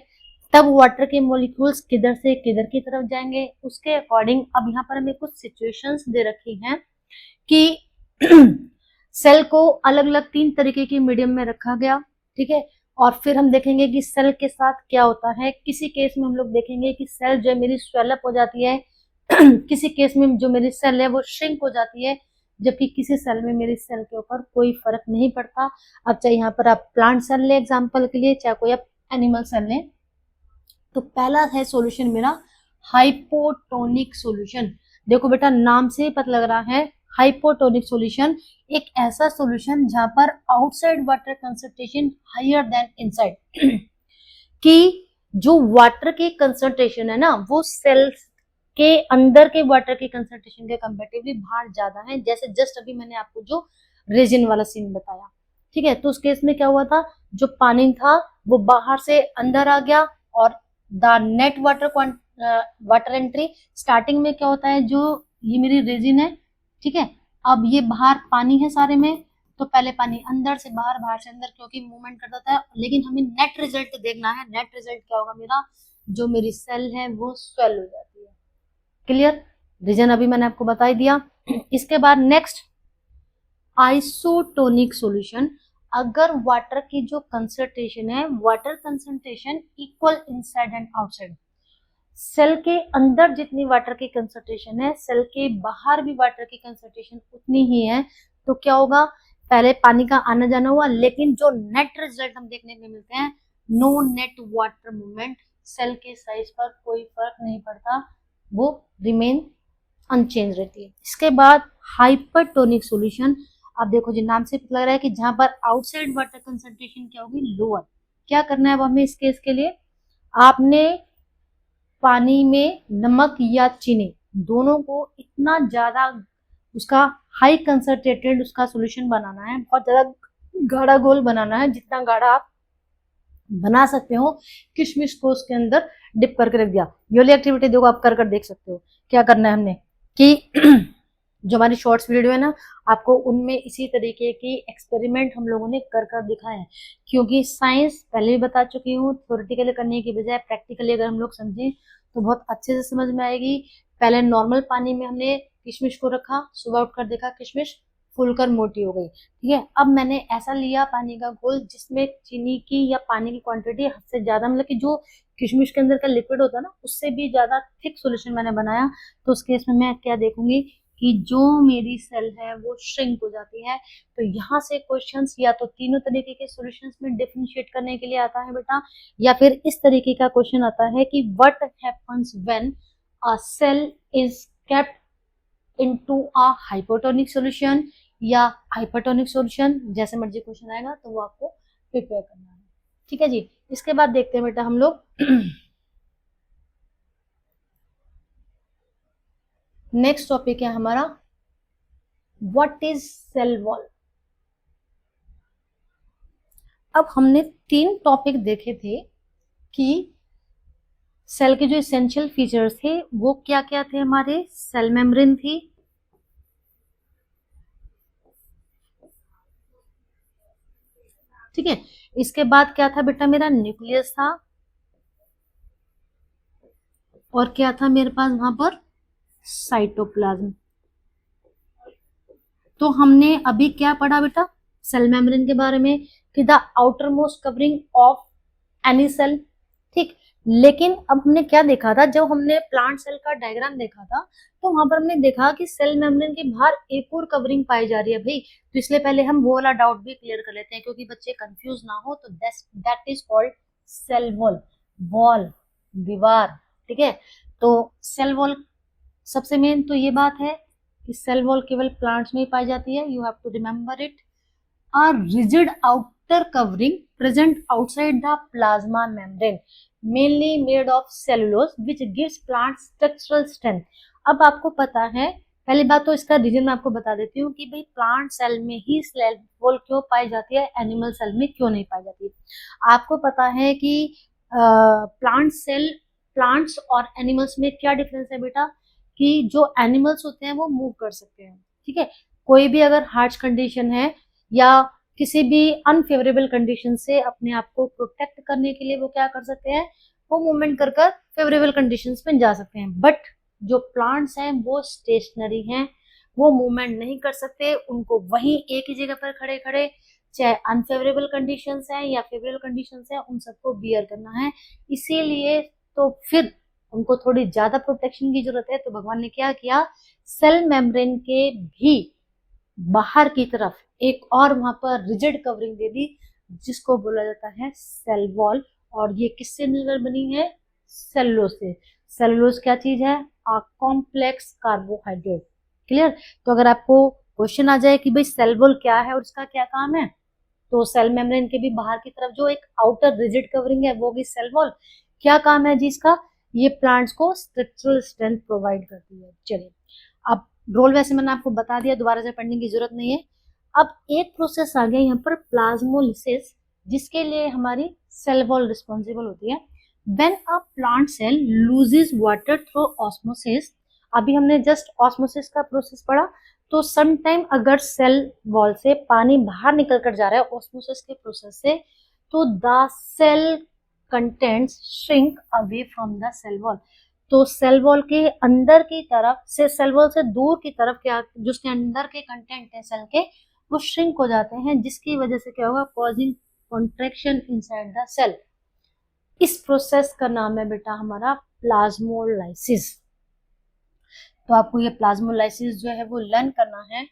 तब वाटर के मॉलिक्यूल्स किधर से किधर की तरफ जाएंगे, उसके अकॉर्डिंग अब यहाँ पर हमें कुछ सिचुएशंस दे रखी हैं कि सेल को अलग अलग 3 तरीके के मीडियम में रखा गया। ठीक है, और फिर हम देखेंगे कि सेल के साथ क्या होता है। किसी केस में हम लोग देखेंगे कि सेल जो है मेरी स्वेलअप हो जाती है किसी केस में जो मेरी सेल है वो श्रिंक हो जाती है, जबकि किसी सेल में मेरी सेल के ऊपर कोई फर्क नहीं पड़ता। अब चाहे यहाँ पर आप प्लांट सेल ले एग्जाम्पल के लिए, चाहे कोई आप एनिमल सेल ले। तो पहला है सॉल्यूशन मेरा हाइपोटोनिक सॉल्यूशन। देखो बेटा नाम से ही पता लग रहा है, हाइपोटोनिक सॉल्यूशन एक ऐसा सॉल्यूशन जहां पर outside water concentration higher then inside कि जो वाटर की कंसंट्रेशन है ना वो सेल्स के अंदर के वाटर की कंसंट्रेशन के कंपैरेटिवली बाहर ज्यादा है। जैसे जस्ट अभी मैंने आपको जो रेजिन वाला सीन बताया। ठीक है, तो उस केस में क्या हुआ था, जो पानी था वो बाहर से अंदर आ गया, और the net water entry starting में क्या होता है, जो ये मेरी रेजिन है, ठीक है, अब ये बाहर पानी है सारे में, तो पहले पानी अंदर से बाहर, बाहर से अंदर, क्योंकि मूवमेंट करता था। लेकिन हमें नेट रिजल्ट देखना है। नेट रिजल्ट क्या होगा मेरा, जो मेरी सेल है वो स्वेल हो जाती है। क्लियर, रीजन अभी मैंने आपको बता ही दिया। इसके बाद नेक्स्ट आइसोटोनिक सॉल्यूशन। अगर वाटर की जो कंसंट्रेशन है, water concentration equal inside and outside, cell के अंदर जितनी वाटर की कंसंट्रेशन है सेल के बाहर भी वाटर की कंसंट्रेशन उतनी ही है, तो क्या होगा, पहले पानी का आना जाना हुआ, लेकिन जो नेट रिजल्ट हम देखने में मिलते हैं, no net water movement, cell के साइज पर कोई फर्क नहीं पड़ता, वो रिमेन अनचेंज रहती है। इसके बाद हाइपरटोनिक सॉल्यूशन। अब देखो जी नाम से पता लग रहा है कि जहां पर आउटसाइड वाटर कंसंट्रेशन क्या होगी, लोअर। क्या करना है अब हमें इस केस के लिए, आपने पानी में नमक या चीनी दोनों को इतना ज्यादा उसका हाई कंसंट्रेटेड उसका सॉल्यूशन बनाना है, बहुत ज्यादा गाढ़ा घोल बनाना है, जितना गाढ़ा आप बना सकते हो। किशमिश को उसके अंदर डिप करके रख दिया। ये वाली एक्टिविटी देखो आप कर देख सकते हो। क्या करना है हमने कि जो हमारी शॉर्ट्स वीडियो है ना, आपको उनमें इसी तरीके की एक्सपेरिमेंट हम लोगों ने कर दिखाए हैं, क्योंकि साइंस पहले भी बता चुकी हूँ, थ्योरेटिकली करने की बजाय प्रैक्टिकली अगर हम लोग समझें तो बहुत अच्छे से समझ में आएगी। पहले नॉर्मल पानी में हमने किशमिश को रखा, सुबह उठकर देखा किशमिश फूलकर मोटी हो गई। ठीक है, अब मैंने ऐसा लिया पानी का घोल जिसमें चीनी की या पानी की क्वांटिटी हद से ज्यादा, मतलब कि जो किशमिश के अंदर का लिक्विड होता है ना उससे भी ज्यादा थिक सॉल्यूशन मैंने बनाया। तो उस केस में मैं क्या देखूंगी कि जो मेरी सेल है वो श्रिंक हो जाती है। तो यहाँ से क्वेश्चंस या तो तीनों तरीके के सॉल्यूशंस में डिफरेंशिएट करने के लिए आता है बेटा, या फिर इस तरीके का क्वेश्चन आता है कि what happens when a cell is kept into a hypotonic solution या हाइपरटोनिक सॉल्यूशन, जैसे मर्जी क्वेश्चन आएगा तो वो आपको प्रिपेयर करना है। ठीक है जी, इसके बाद देखते हैं बेटा हम लोग नेक्स्ट टॉपिक है हमारा व्हाट इज सेल वॉल। अब हमने 3 टॉपिक देखे थे कि सेल के जो एसेंशियल फीचर्स थे वो क्या क्या थे हमारे, सेल मेम्ब्रेन थी, ठीक है, इसके बाद क्या था बेटा मेरा न्यूक्लियस था, और क्या था मेरे पास वहां पर साइटोप्लाज्म। तो हमने अभी क्या पढ़ा बेटा सेल मेम्ब्रेन के बारे में कि the outermost covering of any cell, ठीक। लेकिन अब हमने क्या देखा था, जब हमने प्लांट सेल का डायग्राम देखा था तो वहां पर हमने देखा कि सेल मेम्ब्रेन के बाहर एक और कवरिंग पाई जा रही है भाई। तो इसलिए पहले हम वो वाला डाउट भी क्लियर कर लेते हैं क्योंकि बच्चे कंफ्यूज ना हो। तो that is called cell wall, wall दीवार, ठीक है। तो सेल वॉल सबसे मेन तो ये बात है कि सेल वॉल केवल प्लांट्स में ही पाई जाती है, you have to remember it. A rigid outer covering present outside the plasma membrane, mainly made of cellulose, which gives plant structural strength. अब आपको पता है, पहली बात तो इसका रीजन मैं आपको बता देती हूँ कि भाई प्लांट सेल में ही सेल वॉल क्यों पाई जाती है, एनिमल सेल में क्यों नहीं पाई जाती। आपको पता है कि प्लांट्स और एनिमल्स में क्या डिफरेंस है बेटा, कि जो एनिमल्स होते हैं वो मूव कर सकते हैं, ठीक है। कोई भी अगर हार्श कंडीशन है या किसी भी अनफेवरेबल कंडीशन से अपने आप को प्रोटेक्ट करने के लिए वो क्या कर सकते हैं, वो मूवमेंट कर कर फेवरेबल कंडीशंस में जा सकते हैं। बट जो प्लांट्स हैं वो स्टेशनरी हैं, वो मूवमेंट नहीं कर सकते, उनको वहीं एक ही जगह पर खड़े खड़े चाहे अनफेवरेबल कंडीशंस हैं या फेवरेबल कंडीशंस हैं उन सबको बियर करना है। इसीलिए तो फिर उनको थोड़ी ज्यादा प्रोटेक्शन की जरूरत है। तो भगवान ने क्या किया, सेल मेम्ब्रेन के भी बाहर की तरफ एक और वहां पर रिजिड कवरिंग दे दी जिसको बोला जाता है सेल वॉल। और ये किससे मिलकर बनी है, सेलुलोज से। सेलुलोज क्या चीज है, आ कॉम्प्लेक्स कार्बोहाइड्रेट। क्लियर। तो अगर आपको क्वेश्चन आ जाए कि भाई सेल वॉल क्या है और इसका क्या काम है, तो सेल मेम्ब्रेन के भी बाहर की तरफ जो एक आउटर रिजिड कवरिंग है वो भी सेल वॉल। क्या काम है जी इसका, ये प्लांट्स को स्ट्रक्चरल स्ट्रेंथ प्रोवाइड करती है। चलिए अब रोल वैसे मैंने आपको बता दिया, दोबारा से पढ़ने की जरूरत नहीं है। अब एक प्रोसेस आ गया यहाँ पर प्लाज्मोलिसिस, जिसके लिए हमारी सेल वॉल रिस्पॉन्सिबल होती है। When a plant cell loses water through osmosis, अभी हमने जस्ट ऑस्मोसिस का प्रोसेस पढ़ा। तो सम टाइम अगर सेल वॉल से पानी बाहर निकल कर जा रहा है ऑस्मोसिस के प्रोसेस से, तो the cell contents shrink away from the cell wall. तो सेल वॉल के अंदर की तरफ से, सेल वॉल से दूर की तरफ क्या, जो उसके अंदर के कंटेंट है सेल के, वो श्रिंक हो जाते हैं, जिसकी वजह से क्या होगा, causing contraction inside the cell. इस प्रोसेस का नाम है बेटा हमारा प्लाज्मोलाइसिस। तो आपको ये प्लाज्मोलाइसिस जो है वो लर्न करना है।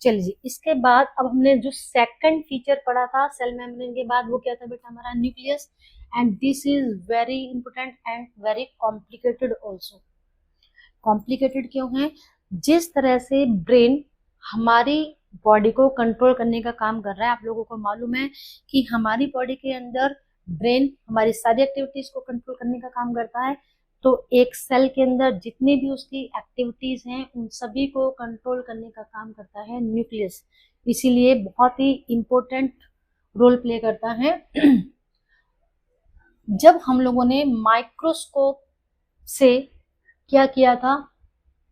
चलिए इसके बाद अब हमने जो सेकंड फीचर पढ़ा था सेल मेम्ब्रेन के बाद, वो क्या था बेटा हमारा nucleus. And this is very important and very complicated also. Complicated क्यों है, जिस तरह से ब्रेन हमारी बॉडी को कंट्रोल करने का काम कर रहा है, आप लोगों को मालूम है कि हमारी बॉडी के अंदर ब्रेन हमारी सारी एक्टिविटीज को कंट्रोल करने का काम करता है। तो एक सेल के अंदर जितनी भी उसकी एक्टिविटीज हैं उन सभी को कंट्रोल करने का काम करता है न्यूक्लियस, इसीलिए बहुत ही इंपॉर्टेंट रोल प्ले करता है। जब हम लोगों ने माइक्रोस्कोप से क्या किया था,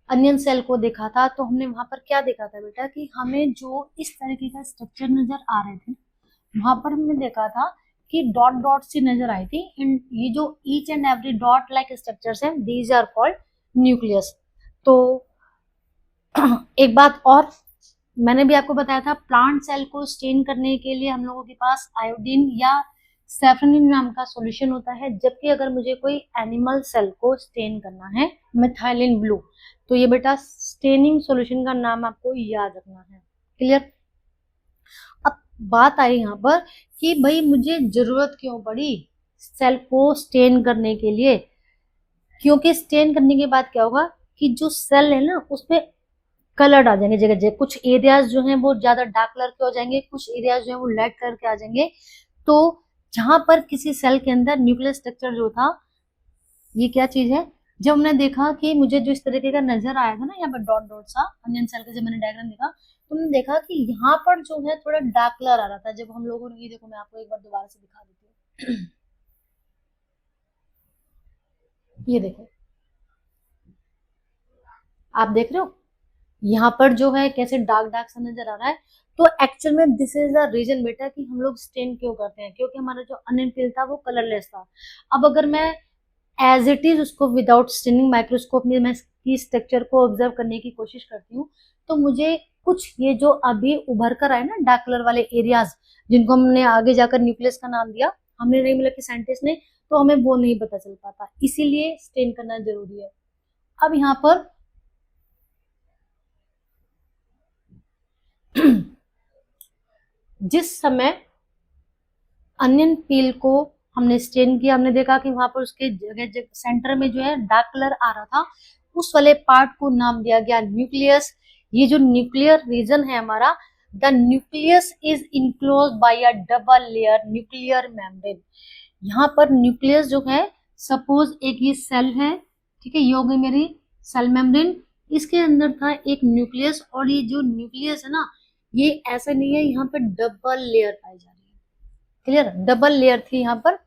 अनियन सेल को देखा था, तो हमने वहां पर क्या देखा था बेटा, कि हमें जो इस तरीके का स्ट्रक्चर नजर आ रहे थे, वहां पर हमने देखा था कि डॉट डॉट सी नजर आई थी। ये जो each and every dot like structures हैं, दीज आर कॉल्ड न्यूक्लियस। तो एक बात और मैंने भी आपको बताया था, प्लांट सेल को स्टेन करने के लिए हम लोगों के पास आयोडीन या सैफरनिन नाम का सॉल्यूशन होता है, जबकि अगर मुझे कोई एनिमल सेल को स्टेन करना है मिथाइलिन ब्लू, तो ये बेटा स्टेनिंग सॉल्यूशन का नाम आपको याद रखना है। क्लियर। अब बात आई यहाँ पर कि भाई मुझे जरूरत क्यों पड़ी सेल को स्टेन करने के लिए, क्योंकि स्टेन करने के बाद क्या होगा कि जो सेल है ना उसमें कलर आ जाएंगे जगह जगह, कुछ एरियाज जो हैं वो ज्यादा डार्क कलर के हो जाएंगे, कुछ एरियाज जो है वो लाइट कलर के आ जाएंगे। तो जहां पर किसी सेल के अंदर न्यूक्लियस स्ट्रक्चर जो था, ये क्या चीज है, जब हमने देखा कि मुझे जो इस तरीके का नजर आया था ना यहाँ पर डॉट डॉट सा अनियन सेल का, जब मैंने डायग्राम देखा तो मैंने देखा कि यहाँ पर जो है थोड़ा डार्क कलर आ रहा था। जब हम लोगों ने, ये देखो मैं आपको एक बार दोबारा से दिखा देती हूँ, ये देखो आप देख रहे हो यहाँ पर जो है कैसे डार्क डार्क सा नजर आ रहा है। तो एक्चुअल में दिस इज द रीजन बेटा कि हम लोग स्टेन क्यों करते हैं, क्योंकि हमारा जो अनियन पील था वो कलरलेस था। अब अगर मैं एज इट इज उसको विदाउट स्टेनिंग माइक्रोस्कोप में मैं इसकी स्ट्रक्चर को ऑब्जर्व करने की कोशिश करती हूँ, तो मुझे कुछ ये जो अभी उभर कर आए ना डार्क कलर वाले एरियाज, जिनको हमने आगे जाकर न्यूक्लियस का नाम दिया, हमने नहीं, मिला कि साइंटिस्ट ने, तो हमें वो नहीं पता चल पाता, इसीलिए स्टेन करना जरूरी है। अब यहाँ पर जिस समय अनियन पील को हमने स्टेन किया, हमने देखा कि वहां पर उसके जगह सेंटर में जो है डार्क कलर आ रहा था, उस वाले पार्ट को नाम दिया गया न्यूक्लियस। ये जो न्यूक्लियर रीजन है हमारा, the nucleus is enclose by a double layer nuclear membrane. यहाँ पर न्यूक्लियस जो है, सपोज एक ये सेल है, ठीक है, ये हो गई मेरी सेल मेम्ब्रेन, इसके अंदर था एक न्यूक्लियस, और ये जो न्यूक्लियस है ना, ये ऐसा नहीं है, यहाँ पे डबल लेयर पाई जा रही है, क्लियर, डबल लेयर थी यहाँ पर,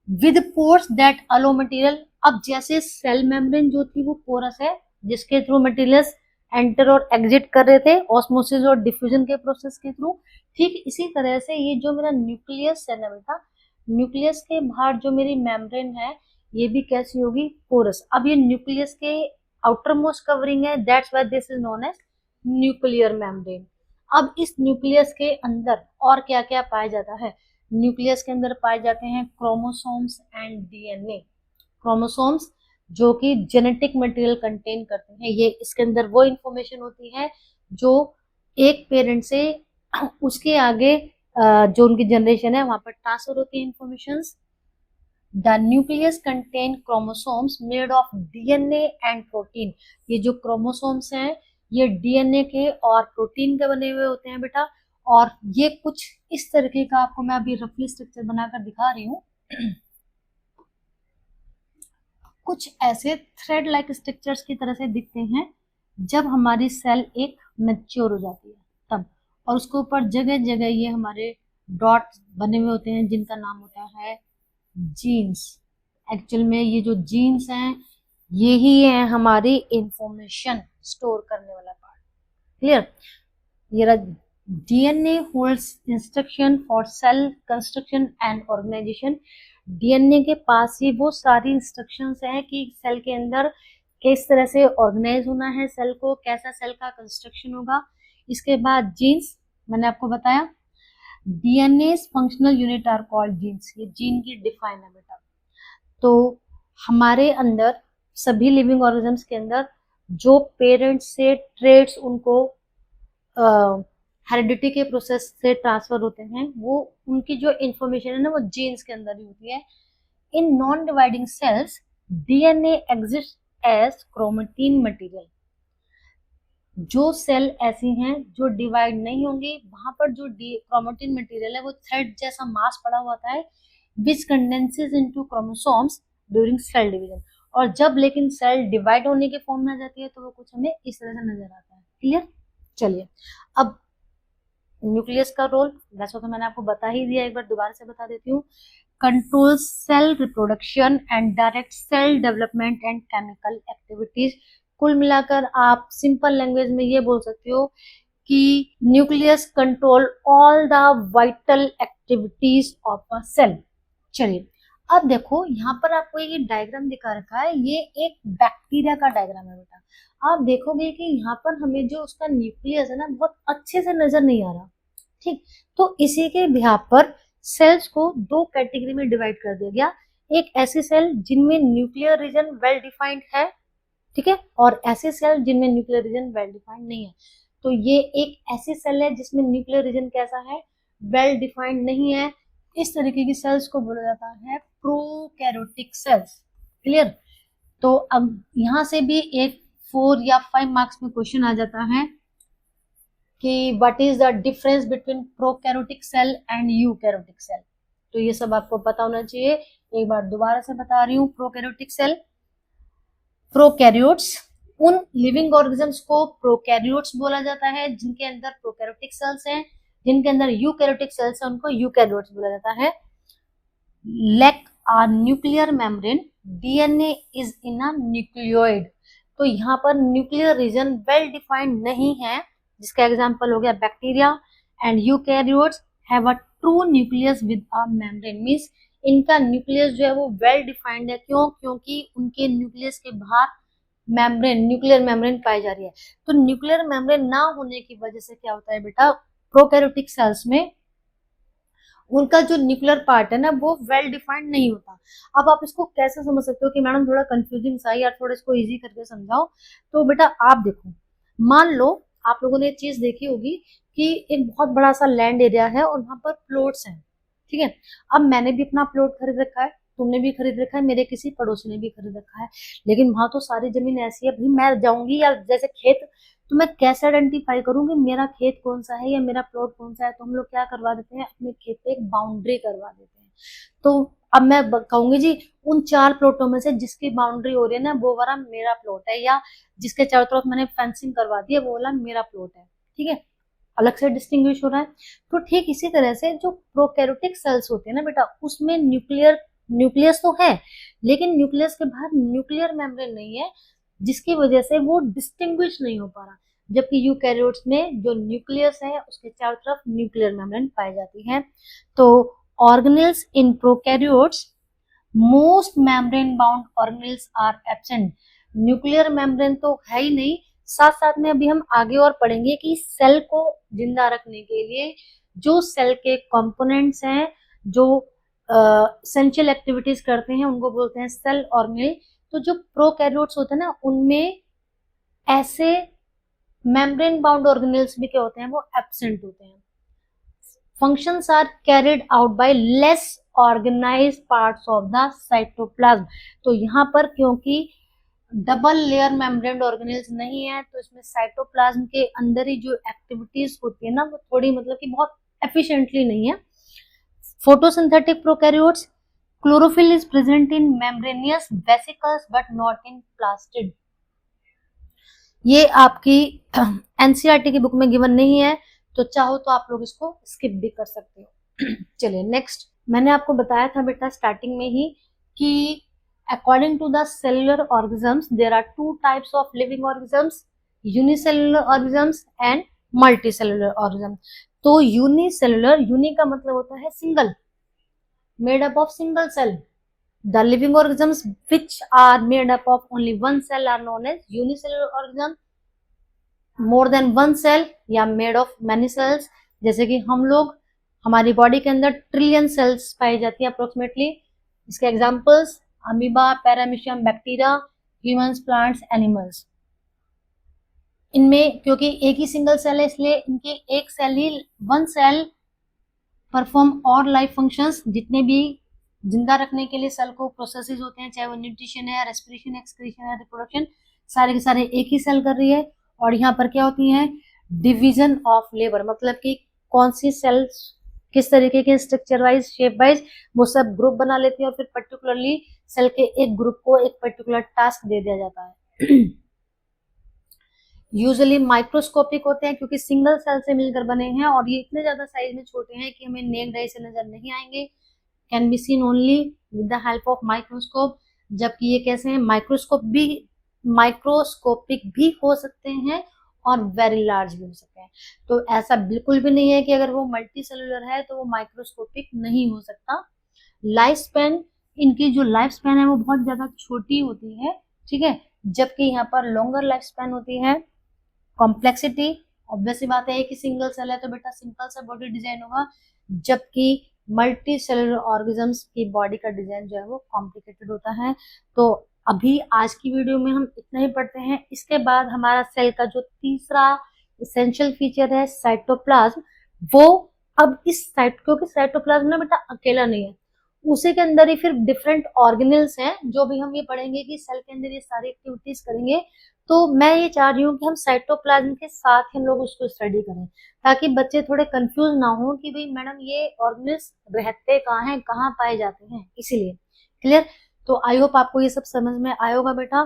with pores that allow material. अब जैसे सेल मेम्ब्रेन जो थी वो पोरस है, जिसके थ्रू मटेरियल्स एंटर और एग्जिट कर रहे थे ऑस्मोसिस और डिफ्यूजन के प्रोसेस के थ्रू, ठीक इसी तरह से ये जो मेरा न्यूक्लियस है ना बेटा, न्यूक्लियस के बाहर जो मेरी मेम्ब्रेन है, ये भी कैसी होगी, पोरस। अब ये न्यूक्लियस के आउटर मोस्ट कवरिंग है, that's why this is known as nuclear membrane. अब इस न्यूक्लियस के अंदर और क्या क्या पाया जाता है, न्यूक्लियस के अंदर पाए जाते हैं क्रोमोसोम्स एंड डीएनए। क्रोमोसोम्स जो कि जेनेटिक मटेरियल कंटेन करते हैं, ये इसके अंदर वो इंफॉर्मेशन होती है जो एक पेरेंट से उसके आगे जो उनकी जनरेशन है वहां पर ट्रांसफर होती है informations. The nucleus contain chromosomes made of DNA and protein. ये जो क्रोमोसोम्स हैं, ये डीएनए के और प्रोटीन के बने हुए होते हैं बेटा, और ये कुछ इस तरीके का आपको मैं अभी रफली स्ट्रक्चर बनाकर दिखा रही हूँ। कुछ ऐसे थ्रेड लाइक स्ट्रक्चर्स की तरह से दिखते हैं जब हमारी सेल एक मैच्योर हो जाती है तब, और उसके ऊपर जगह जगह ये हमारे डॉट बने हुए होते हैं जिनका नाम होता है जीन्स। एक्चुअल में ये जो जीन्स हैं, यही है हमारी इंफॉर्मेशन स्टोर करने वाला पार्ट, क्लियर। ये DNA holds instruction for cell construction and organisation. DNA के पास ही वो सारी इंस्ट्रक्शंस हैं कि सेल के अंदर किस तरह से ऑर्गेनाइज होना है सेल को, कैसा सेल का कंस्ट्रक्शन होगा। इसके बाद जीन्स, मैंने आपको बताया DNA functional unit are called genes, ये जीन की डिफाइन है बेटा। तो हमारे अंदर सभी लिविंग ऑर्गेनिजम्स के अंदर जो पेरेंट्स से ट्रेड्स उनको हेरिडिटी के प्रोसेस से ट्रांसफर होते हैं, वो उनकी जो इंफॉर्मेशन है ना, वो जीन्स के अंदर ही होती है। In non dividing cells DNA exist as chromatin material. जो सेल ऐसी हैं जो डिवाइड नहीं होंगी, वहां पर जो क्रोमेटिन मटेरियल है वो थ्रेड जैसा मास पड़ा हुआ होता है, which condenses into chromosomes during cell division. और जब लेकिन सेल डिवाइड होने के फॉर्म में आ जाती है तो वो कुछ हमें इस तरह से नजर आता है, क्लियर। चलिए, अब न्यूक्लियस का रोल वैसे तो मैंने आपको बता ही दिया, एक बार दोबारा से बता देती हूँ। Control cell reproduction and direct cell development and chemical activities. कुल मिलाकर आप सिंपल लैंग्वेज में ये बोल सकते हो कि nucleus control all the vital activities of a cell. चलिए, अब देखो यहाँ पर आपको ये डायग्राम दिखा रखा है, ये एक बैक्टीरिया का डायग्राम है बेटा। आप देखोगे कि यहाँ पर हमें जो उसका न्यूक्लियस है ना, बहुत अच्छे से नजर नहीं आ रहा, ठीक। तो इसी के बिहाफ पर सेल्स को दो कैटेगरी में डिवाइड कर दिया गया। एक ऐसे सेल जिनमें न्यूक्लियर रीजन वेल डिफाइंड है, ठीक है, और ऐसे सेल जिनमें न्यूक्लियर रीजन वेल डिफाइंड नहीं है। तो ये एक ऐसी सेल है जिसमें न्यूक्लियर रीजन कैसा है, वेल डिफाइंड नहीं है। इस तरीके की सेल्स को बोला जाता है प्रोकैरियोटिक सेल्स, क्लियर। तो अब यहाँ से भी एक 4 या 5 मार्क्स में क्वेश्चन आ जाता है कि what is the difference between prokaryotic cell and eukaryotic cell. तो ये सब आपको पता होना चाहिए। एक बार दोबारा से बता रही हूँ, प्रोकैरियोटिक सेल, प्रोकैरियोट्स, उन लिविंग ऑर्गेनिजम्स को प्रोकैरियोट्स बोला जाता है जिनके अंदर प्रोकैरियोटिक सेल्स हैं। जिनके अंदर यूकैरियोटिक सेल्स हैं उनको यूकैरियोट्स बोला जाता है। Lack a nuclear membrane, DNA is in a nucleoid. तो यहाँ पर न्यूक्लियर रीजन वेल डिफाइंड नहीं है, जिसका एग्जांपल हो गया bacteria. And eukaryotes have a true nucleus with a membrane, means इनका न्यूक्लियस जो है वो वेल डिफाइंड है। क्यों? क्योंकि उनके न्यूक्लियस के बाहर मेम्ब्रेन, न्यूक्लियर मेम्ब्रेन पाई जा रही है। तो न्यूक्लियर मेम्ब्रेन ना होने की वजह से क्या होता है बेटा, प्रोकैरियोटिक सेल्स में उनका जो न्यूक्लियर पार्ट है ना वो वेल डिफाइंड नहीं होता। अब आप इसको कैसे समझ सकते हो कि मैडम थोड़ा कंफ्यूजिंग सा है यार, थोड़ा इसको इजी करके समझाओ। तो बेटा आप देखो, मान लो आप लोगों ने एक चीज देखी होगी कि एक बहुत बड़ा सा लैंड एरिया है और वहां पर प्लॉट्स हैं, ठीक है। अब मैंने भी अपना प्लॉट खरीद रखा है, तुमने भी खरीद रखा है, मेरे किसी पड़ोसी ने भी खरीद रखा है, लेकिन वहां तो सारी जमीन ऐसी है, भाई मैं जाऊंगी या जैसे खेत, तो मैं कैसे आइडेंटिफाई करूँ कि मेरा खेत कौन सा है या मेरा प्लॉट कौन सा है? तो हम लोग क्या करवा देते हैं, अपने खेत पे एक बाउंड्री करवा देते हैं। तो अब मैं कहूंगी जी उन 4 प्लॉटों में से जिसकी बाउंड्री हो रही है ना वो वाला मेरा प्लॉट है, या जिसके चारों तरफ मैंने फेंसिंग करवा दी है वो वाला मेरा प्लॉट है, ठीक है। अलग से डिस्टिंग्विश हो रहा है। तो ठीक इसी तरह से जो प्रोकैरियोटिक सेल्स होते हैं ना बेटा, उसमें न्यूक्लियस तो है, लेकिन न्यूक्लियस के बाहर न्यूक्लियर मेम्ब्रेन नहीं है, जिसकी वजह से वो डिस्टिंग्विश नहीं हो पा रहा। जबकि यूकैरियोट्स में जो न्यूक्लियस है उसके चारों तरफ न्यूक्लियर मेम्ब्रेन पाई जाती है। तो organelles in prokaryotes, most membrane bound organelles are absent. Nuclear membrane तो है ही नहीं, साथ साथ में अभी हम आगे और पढ़ेंगे कि सेल को जिंदा रखने के लिए जो सेल के कंपोनेंट्स हैं, जो एसेंशियल एक्टिविटीज करते हैं, उनको बोलते हैं सेल ऑर्गेनेल। तो जो प्रोकैरियोट्स होते हैं ना उनमें ऐसे मेम्ब्रेन बाउंड ऑर्गेनेल्स भी क्या होते हैं, वो एब्सेंट होते हैं। functions are carried out by less organized parts of the cytoplasm। तो यहाँ पर क्योंकि डबल लेयर मेम्ब्रेन ऑर्गेनेल्स नहीं है तो इसमें साइटोप्लाज्म के अंदर ही जो एक्टिविटीज होती है ना वो थोड़ी मतलब कि बहुत एफिशिएंटली नहीं है। Photosynthetic prokaryotes, chlorophyll is present in membranosus vesicles but not in plastid. ये आपकी एनसीईआरटी की बुक में गिवन नहीं है, तो चाहो तो आप लोग इसको स्किप भी कर सकते हो। चलिए नेक्स्ट, मैंने आपको बताया था बेटा स्टार्टिंग में ही कि according to the cellular organisms there are 2 types of living organisms, unicellular organisms and multicellular organisms. तो यूनिसेलुलर, यूनि का मतलब होता है single, made up of single cell. The living organisms which are made up of only one cell are known as unicellular organism। more than one cell या made of many cells, जैसे कि हम लोग, हमारी बॉडी के अंदर trillion cells पाई जाती है अप्रोक्सीमेटली। इसके examples amoeba, paramecium, bacteria, humans, plants, animals. इनमें क्योंकि एक ही सिंगल सेल है इसलिए इनके एक सेल ही, वन सेल परफॉर्म और लाइफ फंक्शंस, जितने भी जिंदा रखने के लिए सेल को प्रोसेसेस होते हैं, चाहे वो न्यूट्रिशन है, रेस्पिरेशन, एक्सक्रीशन है, रिप्रोडक्शन, सारे के सारे एक ही सेल कर रही है। और यहाँ पर क्या होती है, डिवीजन ऑफ लेबर, मतलब कि कौन सी सेल्स किस तरीके के स्ट्रक्चर वाइज, शेप वाइज वो सब ग्रुप बना लेती है और फिर पर्टिकुलरली सेल के एक ग्रुप को एक पर्टिकुलर टास्क दे दिया जाता है। यूजुअली माइक्रोस्कोपिक होते हैं क्योंकि सिंगल सेल से मिलकर बने हैं और ये इतने ज्यादा साइज में छोटे हैं कि हमें नेक्ड आई से नजर नहीं आएंगे। Can be seen only with the help of microscope. जबकि ये कैसे हैं, माइक्रोस्कोपिक भी हो सकते हैं और वेरी लार्ज भी हो सकते हैं। तो ऐसा बिल्कुल भी नहीं है कि अगर वो मल्टी सेलुलर है तो वो माइक्रोस्कोपिक नहीं हो सकता। लाइफ स्पैन, इनकी जो लाइफ स्पैन है वो बहुत ज्यादा छोटी होती है, ठीक है, जबकि यहाँ पर लॉन्गर लाइफ स्पैन होती है। कॉम्प्लेक्सिटी, ऑब्वियस सी बात है कि सिंगल सेल है तो बेटा सिंपल सा बॉडी डिजाइन होगा, जबकि मल्टी सेलुलर ऑर्गेनिजम्स की बॉडी का डिजाइन जो है वो कॉम्प्लिकेटेड होता है। तो अभी आज की वीडियो में हम इतना ही पढ़ते हैं। इसके बाद हमारा सेल का जो तीसरा इसेंशियल फीचर है साइटोप्लाज्म, वो अब इस साइट, क्योंकि साइटोप्लाज्म ना बेटा अकेला नहीं है, उसी के अंदर ही फिर डिफरेंट ऑर्गेनेल्स हैं, जो भी हम ये पढ़ेंगे कि सेल के अंदर ये सारी एक्टिविटीज करेंगे। तो मैं ये चाह रही हूँ कि हम साइटोप्लाज्म के साथ ही हम लोग उसको स्टडी करें, ताकि बच्चे थोड़े कंफ्यूज ना हो कि भाई मैडम ये ऑर्गेनेल्स रहते कहाँ हैं, कहाँ पाए जाते हैं, इसीलिए। क्लियर? तो आई होप आपको ये सब समझ में आया होगा बेटा।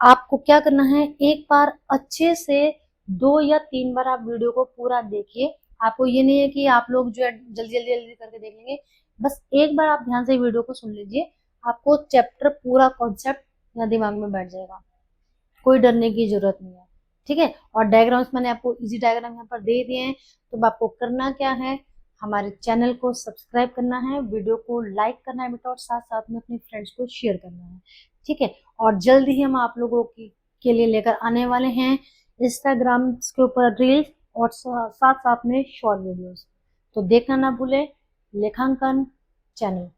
आपको क्या करना है, एक बार अच्छे से 2 या 3 बार आप वीडियो को पूरा देखिए। आपको ये नहीं है कि आप लोग जो है जल्दी जल्दी जल्दी करके देख लेंगे, बस एक बार आप ध्यान से वीडियो को सुन लीजिए, आपको चैप्टर पूरा कॉन्सेप्ट या दिमाग में बैठ जाएगा, कोई डरने की जरूरत नहीं है, ठीक है। और डायग्राम्स मैंने आपको इजी डायग्राम यहाँ पर दे दिए हैं। तो आपको करना क्या है, हमारे चैनल को सब्सक्राइब करना है, वीडियो को लाइक करना है बेटा, और साथ साथ में अपने फ्रेंड्स को शेयर करना है, ठीक है। और जल्द ही हम आप लोगों के लिए लेकर आने वाले हैं इंस्टाग्राम के ऊपर रील्स और साथ साथ में शॉर्ट वीडियोस, तो देखना ना भूले। लेखांकन चैनल।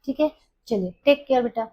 ठीक है, चलिए टेक केयर बेटा।